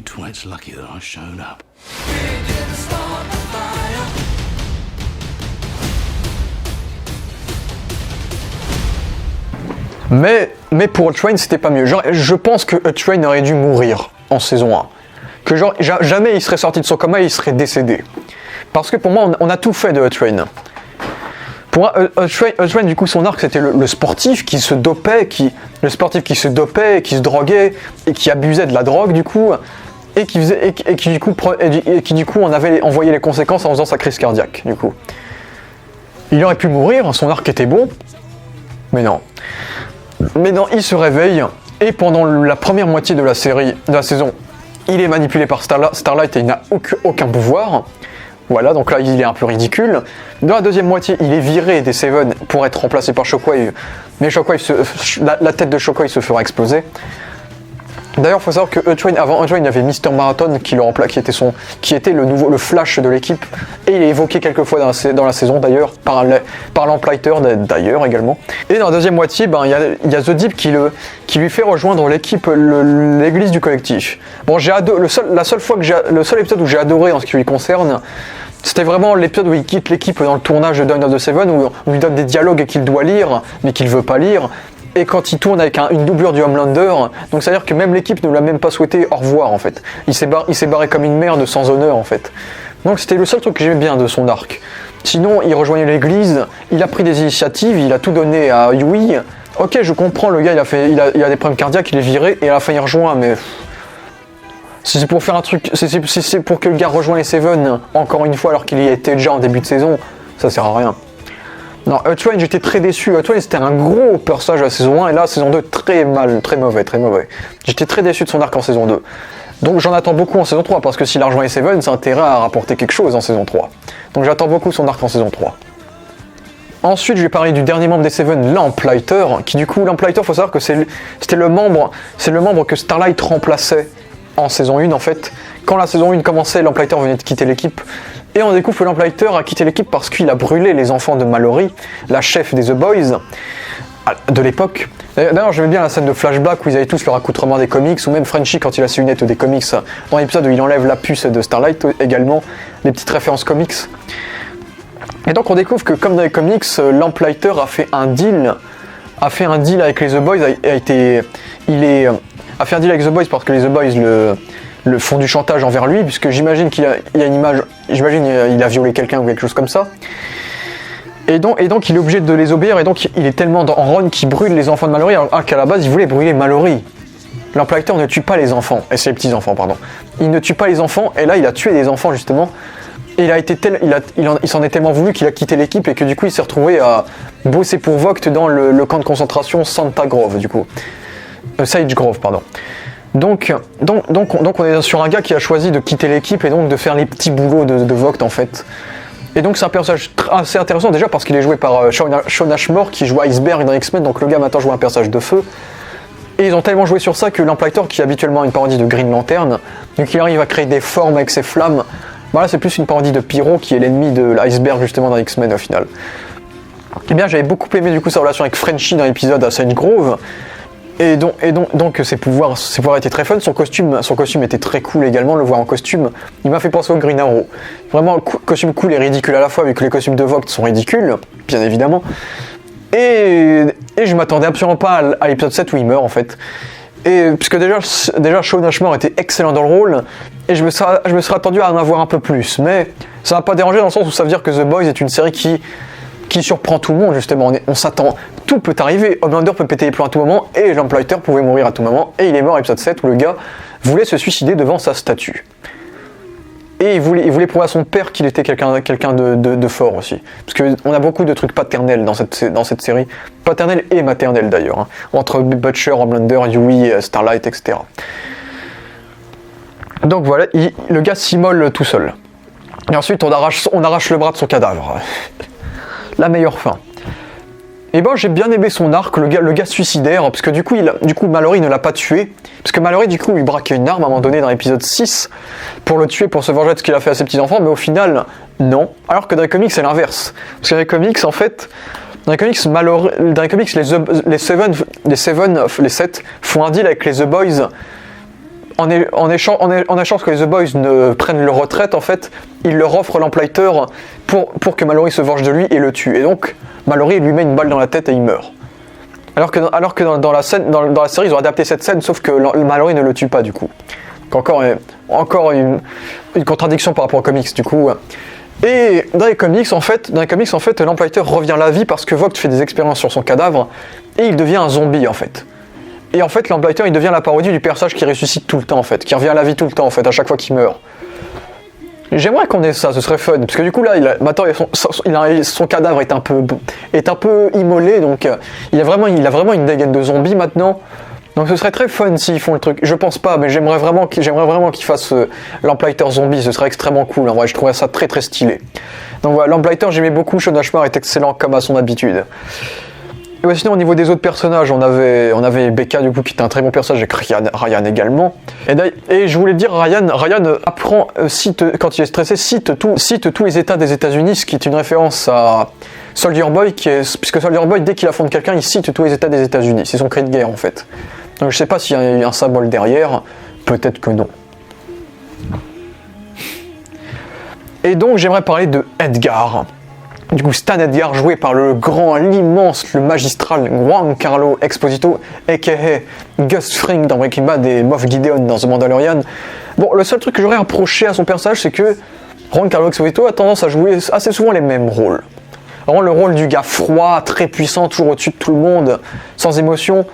twats lucky that I showed up. Mais pour Hutt-Train, c'était pas mieux. Genre, je pense que Hutt-Train aurait dû mourir en saison 1. Que genre, jamais il serait sorti de son coma et il serait décédé. Parce que pour moi, on a tout fait de Hutt-Train. Pour moi, Hutt-Train, du coup, son arc, c'était le sportif qui se dopait, qui se droguait, et qui abusait de la drogue, du coup, et qui du coup, on avait envoyé les conséquences en faisant sa crise cardiaque, du coup. Il aurait pu mourir, son arc était bon, mais non. Mais non, il se réveille, et pendant la première moitié de la saison, il est manipulé par Starlight et il n'a aucun pouvoir. Voilà, donc là il est un peu ridicule. Dans la deuxième moitié, il est viré des Seven pour être remplacé par Shockwave. Mais Shockwave, la tête de Shockwave se fera exploser. D'ailleurs, il faut savoir que avant Hutt-Train, il y avait Mr. Marathon qui était le Flash de l'équipe. Et il est évoqué quelques fois dans la saison d'ailleurs, par Lamplighter d'ailleurs également. Et dans la deuxième moitié, il y a The Deep qui lui fait rejoindre l'équipe, l'église du collectif. Bon, le seul épisode où j'ai adoré en ce qui lui concerne, c'était vraiment l'épisode où il quitte l'équipe dans le tournage de Dawn of the Seven, où il donne des dialogues qu'il doit lire, mais qu'il veut pas lire. Et quand il tourne avec une doublure du Homelander, donc c'est à dire que même l'équipe ne l'a même pas souhaité au revoir en fait. Il s'est barré comme une merde sans honneur en fait. Donc c'était le seul truc que j'aimais bien de son arc. Sinon, il rejoignait l'église, il a pris des initiatives, il a tout donné à Yui. Ok, je comprends, le gars il a des problèmes cardiaques, il est viré et à la fin il rejoint, mais si c'est pour faire un truc, si c'est pour que le gars rejoigne les Seven encore une fois alors qu'il y était déjà en début de saison, ça sert à rien. Non, Hutt-Train, j'étais très déçu. Hutt-Train, c'était un gros personnage à la saison 1, et là, saison 2, très mauvais. J'étais très déçu de son arc en saison 2. Donc j'en attends beaucoup en saison 3, parce que s'il a rejoint les Seven, c'est intérêt à rapporter quelque chose en saison 3. Donc j'attends beaucoup son arc en saison 3. Ensuite, je vais parler du dernier membre des Seven, Lamplighter, qui du coup, Lamplighter, faut savoir que c'est le membre que Starlight remplaçait en saison 1, en fait. Quand la saison 1 commençait, Lamplighter venait de quitter l'équipe. Et on découvre que Lamplighter a quitté l'équipe parce qu'il a brûlé les enfants de Mallory, la chef des The Boys de l'époque. D'ailleurs, j'aimais bien la scène de flashback où ils avaient tous leur accoutrement des comics, ou même Frenchie quand il a ses lunettes des comics, dans l'épisode où il enlève la puce de Starlight également, des petites références comics. Et donc on découvre que comme dans les comics, Lamplighter a fait un deal avec les The Boys, a fait un deal avec The Boys parce que les The Boys le font du chantage envers lui, puisque j'imagine qu'il y a une image, il a violé quelqu'un ou quelque chose comme ça. Et donc il est obligé de les obéir, et donc il est tellement en run qu'il brûle les enfants de Mallory, alors qu'à la base il voulait brûler Mallory. Lamplighter ne tue pas les enfants, et c'est les petits enfants, pardon. Il ne tue pas les enfants, et là il a tué des enfants justement. Et il s'en est tellement voulu qu'il a quitté l'équipe, et que du coup il s'est retrouvé à bosser pour Vogt dans le camp de concentration Santa Grove, du coup. Sage Grove, pardon. Donc on est sur un gars qui a choisi de quitter l'équipe et donc de faire les petits boulots de Vogt en fait. Et donc c'est un personnage assez intéressant déjà parce qu'il est joué par Shawn Ashmore qui joue Iceberg dans X-Men, donc le gars maintenant joue un personnage de feu. Et ils ont tellement joué sur ça que Lamplighter, qui est habituellement une parodie de Green Lantern, donc il arrive à créer des formes avec ses flammes. Voilà, c'est plus une parodie de Pyro qui est l'ennemi de l'iceberg justement dans X-Men au final. Et bien j'avais beaucoup aimé du coup sa relation avec Frenchie dans l'épisode à Sage Grove. Et donc ses pouvoirs étaient très fun, son costume était très cool également, le voir en costume, il m'a fait penser au Green Arrow. Vraiment, costume cool et ridicule à la fois, vu que les costumes de Vogt sont ridicules, bien évidemment. Et je m'attendais absolument pas à l'épisode 7 où il meurt en fait. Et puisque déjà Shawn Ashmore était excellent dans le rôle, et je me serais attendu à en avoir un peu plus, mais ça m'a pas dérangé dans le sens où ça veut dire que The Boys est une série qui surprend tout le monde justement, on s'attend, tout peut arriver, Homelander peut péter les plombs à tout moment, et Lamplighter pouvait mourir à tout moment, et il est mort à l'épisode 7 où le gars voulait se suicider devant sa statue. Et il voulait prouver à son père qu'il était quelqu'un de fort aussi. Parce qu'on a beaucoup de trucs paternels dans cette série, paternels et maternels d'ailleurs, hein, entre Butcher, Homelander, Yui, Starlight, etc. Donc voilà, le gars s'immole tout seul. Et ensuite on arrache le bras de son cadavre. La meilleure fin. Et ben j'ai bien aimé son arc, le gars suicidaire, parce que du coup Mallory ne l'a pas tué, parce que Mallory du coup lui braquait une arme à un moment donné dans l'épisode 6 pour le tuer, pour se venger de ce qu'il a fait à ses petits enfants, mais au final non. Alors que dans les comics c'est l'inverse, parce que dans les comics en fait, dans les comics les 7 font un deal avec les The Boys en échange que les The Boys ne prennent leur retraite, en fait, il leur offre l'Emplighter pour que Mallory se venge de lui et le tue. Et donc, Mallory lui met une balle dans la tête et il meurt. Alors que dans la série, ils ont adapté cette scène, sauf que Mallory ne le tue pas, du coup. Donc encore une contradiction par rapport aux comics, du coup. Et dans les comics, en fait, l'Emplighter revient à la vie parce que Vogt fait des expériences sur son cadavre et il devient un zombie, en fait. Et en fait, l'Emplighter, il devient la parodie du personnage qui ressuscite tout le temps, en fait, qui revient à la vie tout le temps, en fait, à chaque fois qu'il meurt. J'aimerais qu'on ait ça, ce serait fun, parce que du coup là, son cadavre est un peu immolé, donc il a vraiment une dégaine de zombie maintenant. Donc ce serait très fun s'ils font le truc. Je pense pas, mais j'aimerais vraiment qu'ils fassent l'Emplighter zombie, ce serait extrêmement cool. En vrai, je trouverais ça très très stylé. Donc voilà, l'Emplighter, j'aimais beaucoup, Shawn Ashmore est excellent comme à son habitude. Et ouais, sinon au niveau des autres personnages, on avait Becca du coup qui était un très bon personnage avec Ryan également. Et je voulais dire, Ryan apprend, quand il est stressé, cite tous les états des États-Unis, ce qui est une référence à Soldier Boy, puisque Soldier Boy, dès qu'il affronte quelqu'un, il cite tous les états des États-Unis. C'est son cri de guerre en fait. Donc je sais pas s'il y a un symbole derrière, peut-être que non. Et donc j'aimerais parler de Edgar. Du coup, Stan Edgar, joué par l'immense, le magistral Giancarlo Esposito, a.k.a. Gus Fring dans Breaking Bad et Moff Gideon dans The Mandalorian. Bon, le seul truc que j'aurais reproché à son personnage, c'est que Giancarlo Esposito a tendance à jouer assez souvent les mêmes rôles. Vraiment le rôle du gars froid, très puissant, toujours au-dessus de tout le monde, sans émotion.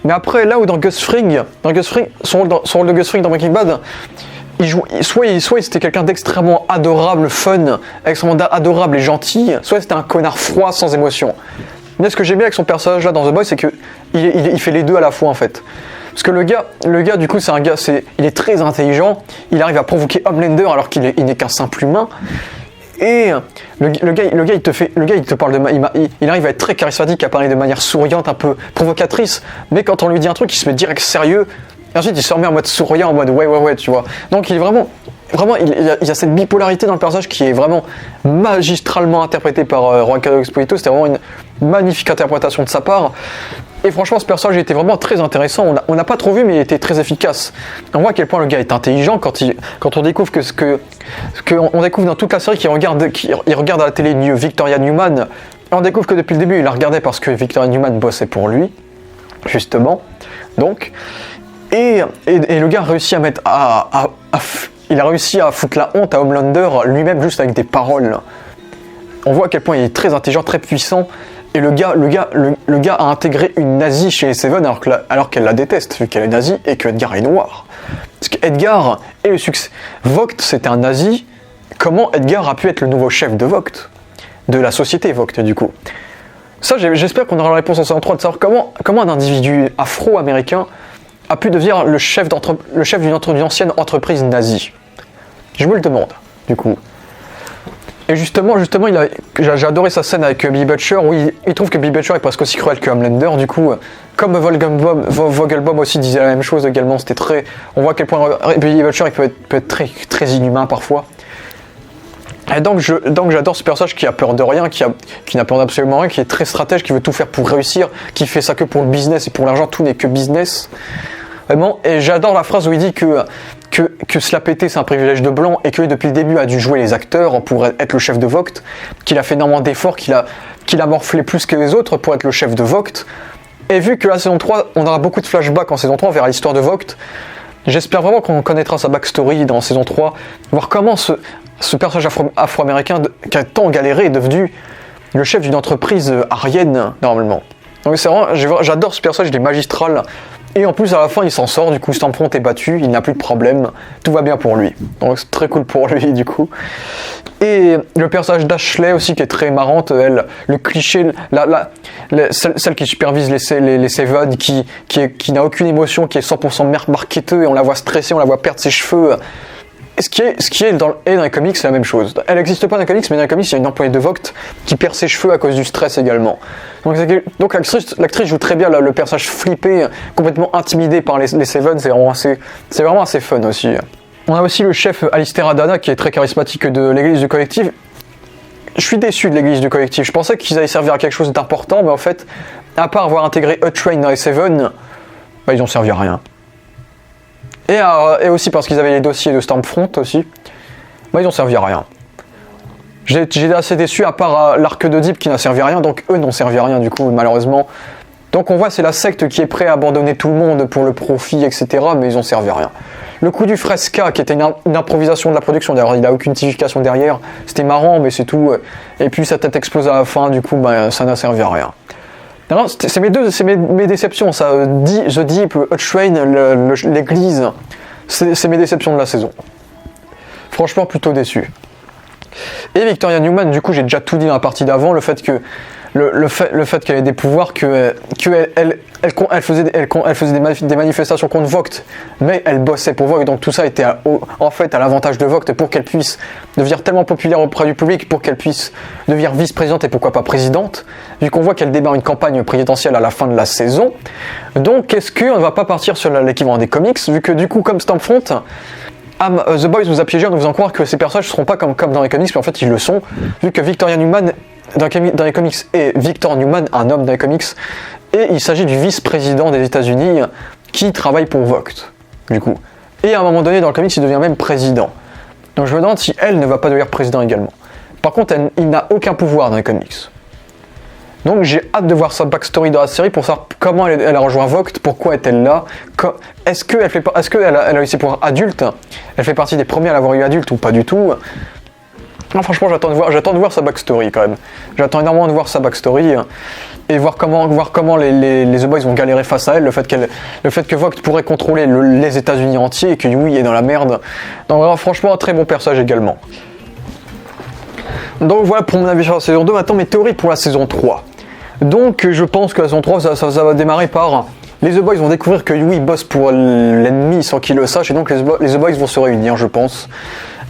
Mais après, là où dans Gus Fring, son rôle de Gus Fring dans Breaking Bad, soit c'était quelqu'un d'extrêmement adorable, fun, extrêmement adorable et gentil, soit c'était un connard froid sans émotion. Mais ce que j'aime bien avec son personnage là dans The Boys, c'est que il fait les deux à la fois en fait. Parce que le gars du coup il est très intelligent, il arrive à provoquer Homelander alors qu'il n'est qu'un simple humain. Et le gars il te parle il arrive à être très charismatique, à parler de manière souriante, un peu provocatrice, mais quand on lui dit un truc, il se met direct sérieux. Et ensuite, il se remet en mode souriant, en mode ouais, tu vois. Donc, il est vraiment, il y a cette bipolarité dans le personnage qui est vraiment magistralement interprétée par Giancarlo Esposito. C'était vraiment une magnifique interprétation de sa part. Et franchement, ce personnage était vraiment très intéressant. On n'a pas trop vu, mais il était très efficace. On voit à quel point le gars est intelligent quand on découvre on découvre dans toute la série qu'il regarde à la télé Victoria Newman. Et on découvre que depuis le début, il la regardait parce que Victoria Newman bossait pour lui, justement. Donc. Et le gars a réussi il a réussi à foutre la honte à Homelander lui-même juste avec des paroles. On voit à quel point il est très intelligent, très puissant. Et le gars a intégré une nazie chez Seven alors qu'elle la déteste vu qu'elle est nazie et que Edgar est noir. Parce qu'Edgar est le succès. Vogt c'était un nazi. Comment Edgar a pu être le nouveau chef de Vogt, de la société Vogt du coup. Ça j'espère qu'on aura la réponse en saison 3 de savoir comment un individu afro-américain a pu devenir le chef d'une ancienne entreprise nazie. Je me le demande, du coup. Et justement, j'ai adoré sa scène avec Billy Butcher, où il trouve que Billy Butcher est presque aussi cruel que Homelander, du coup. Comme Vogelbaum aussi disait la même chose également, on voit à quel point Billy Butcher il peut être très, très inhumain parfois. Et donc j'adore ce personnage qui a peur de rien, qui n'a peur d'absolument rien, qui est très stratège, qui veut tout faire pour réussir, qui fait ça que pour le business et pour l'argent, tout n'est que business. Vraiment, et j'adore la phrase où il dit que se la péter c'est un privilège de blanc et que depuis le début a dû jouer les acteurs pour être le chef de Vogt, qu'il a fait énormément d'efforts, qu'il a morflé plus que les autres pour être le chef de Vogt. Et vu que la saison 3, on aura beaucoup de flashbacks en saison 3, on verra l'histoire de Vogt, j'espère vraiment qu'on connaîtra sa backstory dans saison 3, voir comment ce personnage afro-américain qui a tant galéré est devenu le chef d'une entreprise aryenne, normalement. Donc c'est vraiment, j'adore ce personnage, il est magistral. Et en plus à la fin il s'en sort, du coup Stormfront est battu, il n'a plus de problème, tout va bien pour lui. Donc c'est très cool pour lui du coup. Et le personnage d'Ashley aussi qui est très marrante, elle, le cliché, celle qui supervise les Seven, qui n'a aucune émotion, qui est 100% marketeux et on la voit stressée, on la voit perdre ses cheveux. Et ce qui est dans les comics, c'est la même chose. Elle n'existe pas dans les comics, mais dans les comics, il y a une employée de Vogt qui perd ses cheveux à cause du stress également. Donc l'actrice joue très bien le personnage flippé, complètement intimidé par les Seven, c'est vraiment assez fun aussi. On a aussi le chef Alistair Adana qui est très charismatique de l'église du collectif. Je suis déçu de l'église du collectif, je pensais qu'ils allaient servir à quelque chose d'important, mais en fait, à part avoir intégré A-Train dans les Seven, ils ont servi à rien. Et aussi parce qu'ils avaient les dossiers de Stormfront aussi, bah, ils ont servi à rien. J'ai assez déçu, à part l'arc de Deep qui n'a servi à rien, donc eux n'ont servi à rien du coup, malheureusement. Donc on voit c'est la secte qui est prête à abandonner tout le monde pour le profit, etc. Mais ils ont servi à rien. Le coup du Fresca, qui était une improvisation de la production, d'ailleurs il n'a aucune signification derrière, c'était marrant mais c'est tout. Et puis sa tête explose à la fin, du coup bah, ça n'a servi à rien. C'est mes déceptions, ça. The Deep, Hutrain, l'église, c'est mes déceptions de la saison. Franchement plutôt déçu. Et Victoria Newman, du coup j'ai déjà tout dit dans la partie d'avant, le fait que le fait qu'elle ait des pouvoirs, qu'elle faisait des manifestations contre Vogt, mais elle bossait pour Vogt, donc tout ça était en fait à l'avantage de Vogt pour qu'elle puisse devenir tellement populaire auprès du public, pour qu'elle puisse devenir vice-présidente et pourquoi pas présidente, vu qu'on voit qu'elle démarre une campagne présidentielle à la fin de la saison. Donc est-ce qu'on ne va pas partir sur l'équivalent des comics, vu que du coup comme Stormfront, The Boys nous a piégé en nous faisant croire que ces personnages ne seront pas comme dans les comics, mais en fait ils le sont, vu que Victoria Newman dans les comics est Victor Newman, un homme dans les comics, et il s'agit du vice-président des États-Unis qui travaille pour Vogt, du coup. Et à un moment donné dans le comics il devient même président. Donc je me demande si elle ne va pas devenir président également. Par contre il n'a aucun pouvoir dans les comics. Donc j'ai hâte de voir sa backstory dans la série pour savoir comment elle a rejoint Vogt, pourquoi est-elle là, est-ce qu'elle a eu ses pouvoirs adultes, elle fait partie des premiers à l'avoir eu adulte ou pas du tout. Non, franchement j'attends de voir sa backstory quand même. J'attends énormément de voir sa backstory et voir comment les The Boys vont galérer face à elle, le fait que Vogt pourrait contrôler les États-Unis entiers et que Yui est dans la merde. Donc vraiment, franchement un très bon personnage également. Donc voilà pour mon avis sur la saison 2, maintenant mes théories pour la saison 3. Donc je pense que la saison 3 ça va démarrer par les The Boys vont découvrir que Yui bosse pour l'ennemi sans qu'ils le sachent, et donc les The Boys vont se réunir, je pense.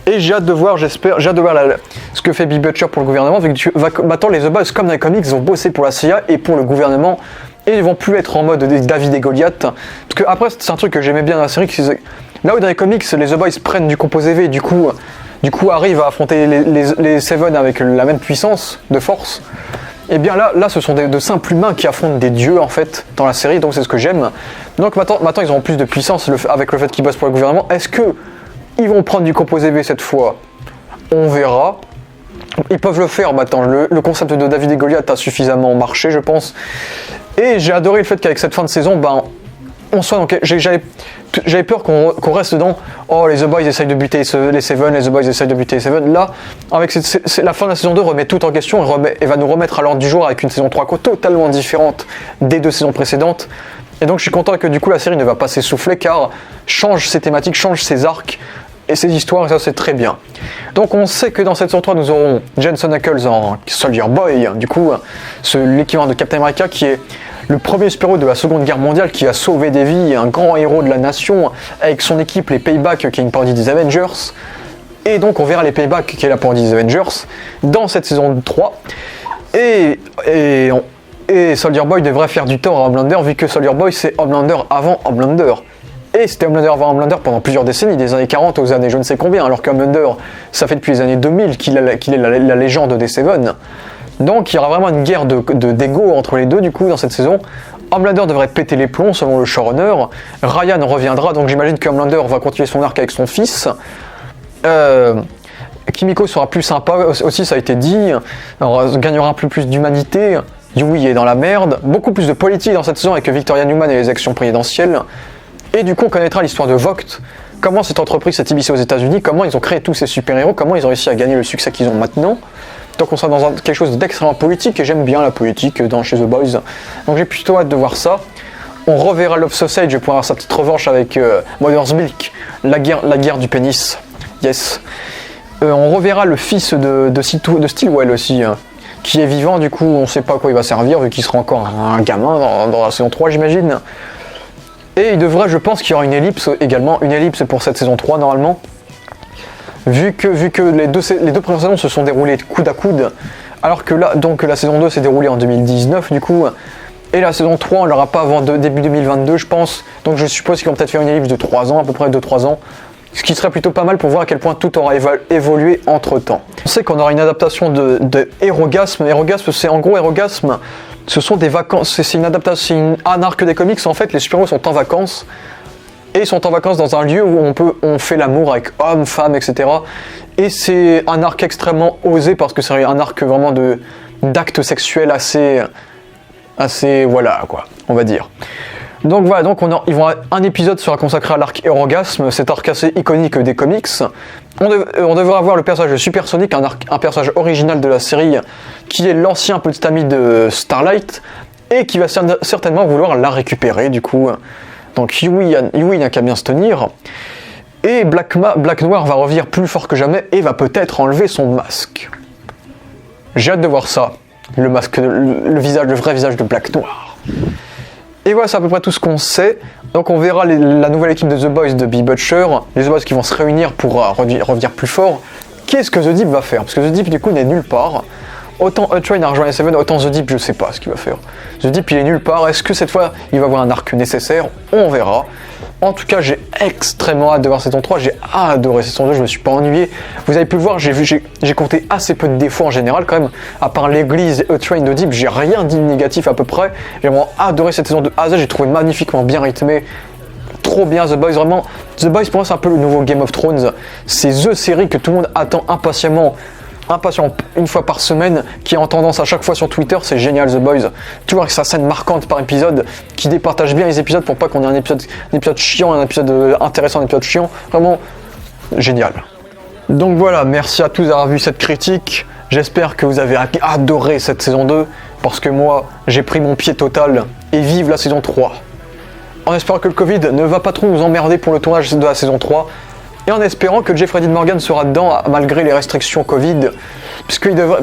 Et j'ai hâte de voir, ce que fait Bill Butcher pour le gouvernement, vu que maintenant les The Boys, comme dans les comics, vont bosser pour la CIA et pour le gouvernement, et ils vont plus être en mode David et Goliath. Parce que après c'est un truc que j'aimais bien dans la série, là où dans les comics les The Boys prennent du composé V, du coup arrivent à affronter les Seven avec la même puissance de force. Et bien là ce sont de simples humains qui affrontent des dieux en fait dans la série, donc c'est ce que j'aime. Donc maintenant ils auront plus de puissance avec le fait qu'ils bossent pour le gouvernement. Est-ce que ils vont prendre du composé V cette fois? On verra. Ils peuvent le faire maintenant. Le concept de David et Goliath a suffisamment marché, je pense. Et j'ai adoré le fait qu'avec cette fin de saison, on soit donc j'avais peur qu'on reste dans les The Boys essayent de buter les Seven, les The Boys essayent de buter les Seven. Là, avec la fin de la saison 2 remet tout en question et va nous remettre à l'ordre du jour avec une saison 3 totalement différente des deux saisons précédentes. Et donc je suis content que du coup la série ne va pas s'essouffler car change ses thématiques, change ses arcs et ses histoires, et ça c'est très bien. Donc on sait que dans cette saison 3 nous aurons Jensen Ackles en Soldier Boy, du coup l'équivalent de Captain America qui est le premier super-héros de la Seconde Guerre mondiale qui a sauvé des vies, un grand héros de la nation, avec son équipe, les Payback, qui est une parodie des Avengers. Et donc on verra les Payback, qui est la parodie des Avengers, dans cette saison 3. Et Soldier Boy devrait faire du tort à Homelander, vu que Soldier Boy c'est Homelander avant Homelander. Et c'était Homelander avant Homelander pendant plusieurs décennies, des années 40 aux années je ne sais combien, alors qu'Homelander, ça fait depuis les années 2000 qu'il est la légende des Seven. Donc il y aura vraiment une guerre d'ego entre les deux du coup dans cette saison. Homelander devrait péter les plombs selon le showrunner. Ryan reviendra, donc j'imagine que Homelander va continuer son arc avec son fils. Kimiko sera plus sympa aussi, ça a été dit. Alors, gagnera un peu plus d'humanité. Yui est dans la merde. Beaucoup plus de politique dans cette saison avec Victoria Newman et les actions présidentielles. Et du coup on connaîtra l'histoire de Vogt. Comment cette entreprise s'est immiscée aux États-Unis, comment ils ont créé tous ces super-héros, comment ils ont réussi à gagner le succès qu'ils ont maintenant. Donc on sera dans quelque chose d'extrêmement politique, et j'aime bien la politique chez The Boys. Donc j'ai plutôt hâte de voir ça. On reverra Love Sausage pour avoir sa petite revanche avec Mother's Milk, la guerre du pénis. Yes. On reverra le fils de Stillwell aussi, qui est vivant, du coup on sait pas à quoi il va servir, vu qu'il sera encore un gamin dans la saison 3 j'imagine. Et je pense qu'il y aura une ellipse également, une ellipse pour cette saison 3 normalement. Vu que les deux premières saisons se sont déroulées coude à coude, alors que là, donc la saison 2 s'est déroulée en 2019 du coup, et la saison 3 on l'aura pas avant début 2022 je pense, donc je suppose qu'ils vont peut-être faire une ellipse de 3 ans, à peu près de 3 ans, ce qui serait plutôt pas mal pour voir à quel point tout aura évolué entre temps. On sait qu'on aura une adaptation de Hérogasme. Hérogasme, c'est en gros Hérogasme, ce sont des vacances, c'est une adaptation, un arc des comics, en fait les super-héros sont en vacances, Et ils sont en vacances dans un lieu où on fait l'amour avec hommes, femmes, etc. Et c'est un arc extrêmement osé parce que c'est un arc vraiment d'actes sexuels assez voilà quoi, on va dire. Donc voilà, donc un épisode sera consacré à l'arc Erogasme, cet arc assez iconique des comics. On devra avoir le personnage de Supersonic, un personnage original de la série, qui est l'ancien petit ami de Starlight, et qui va certainement vouloir la récupérer du coup. Donc Yui n'a qu'à bien se tenir. Et Black Noir va revenir plus fort que jamais et va peut-être enlever son masque. J'ai hâte de voir ça. Le masque, le vrai visage de Black Noir. Et voilà, c'est à peu près tout ce qu'on sait. Donc on verra la nouvelle équipe de The Boys de Billy Butcher, les The Boys qui vont se réunir pour revenir plus fort. Qu'est-ce que The Deep va faire? Parce que The Deep du coup n'est nulle part. Autant A-Train a rejoint Seven, autant The Deep je sais pas ce qu'il va faire. The Deep il est nulle part, est-ce que cette fois il va avoir un arc nécessaire? On verra. En tout cas j'ai extrêmement hâte de voir saison 3, j'ai adoré saison 2, je me suis pas ennuyé. Vous avez pu le voir, j'ai compté assez peu de défauts en général quand même. À part l'église et A-Train de Deep, j'ai rien dit de négatif à peu près. J'ai vraiment adoré cette saison de A à Z, j'ai trouvé magnifiquement bien rythmé. Trop bien The Boys, vraiment. The Boys pour moi c'est un peu le nouveau Game of Thrones. C'est The série que tout le monde attend impatient une fois par semaine, qui est en tendance à chaque fois sur Twitter, c'est génial The Boys. Tu vois que sa scène marquante par épisode, qui départage bien les épisodes pour pas qu'on ait un épisode chiant, un épisode intéressant, un épisode chiant, vraiment génial. Donc voilà, merci à tous d'avoir vu cette critique, j'espère que vous avez adoré cette saison 2, parce que moi j'ai pris mon pied total, et vive la saison 3. En espérant que le Covid ne va pas trop nous emmerder pour le tournage de la saison 3, et en espérant que Jeffrey Dean Morgan sera dedans malgré les restrictions Covid,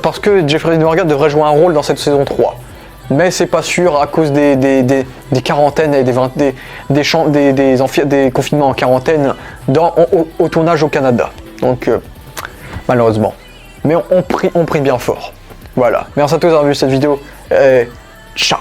parce que Jeffrey Dean Morgan devrait jouer un rôle dans cette saison 3. Mais c'est pas sûr à cause des quarantaines et des confinements en quarantaine au tournage au Canada. Donc malheureusement. Mais on prie bien fort. Voilà. Merci à tous d'avoir vu cette vidéo et ciao.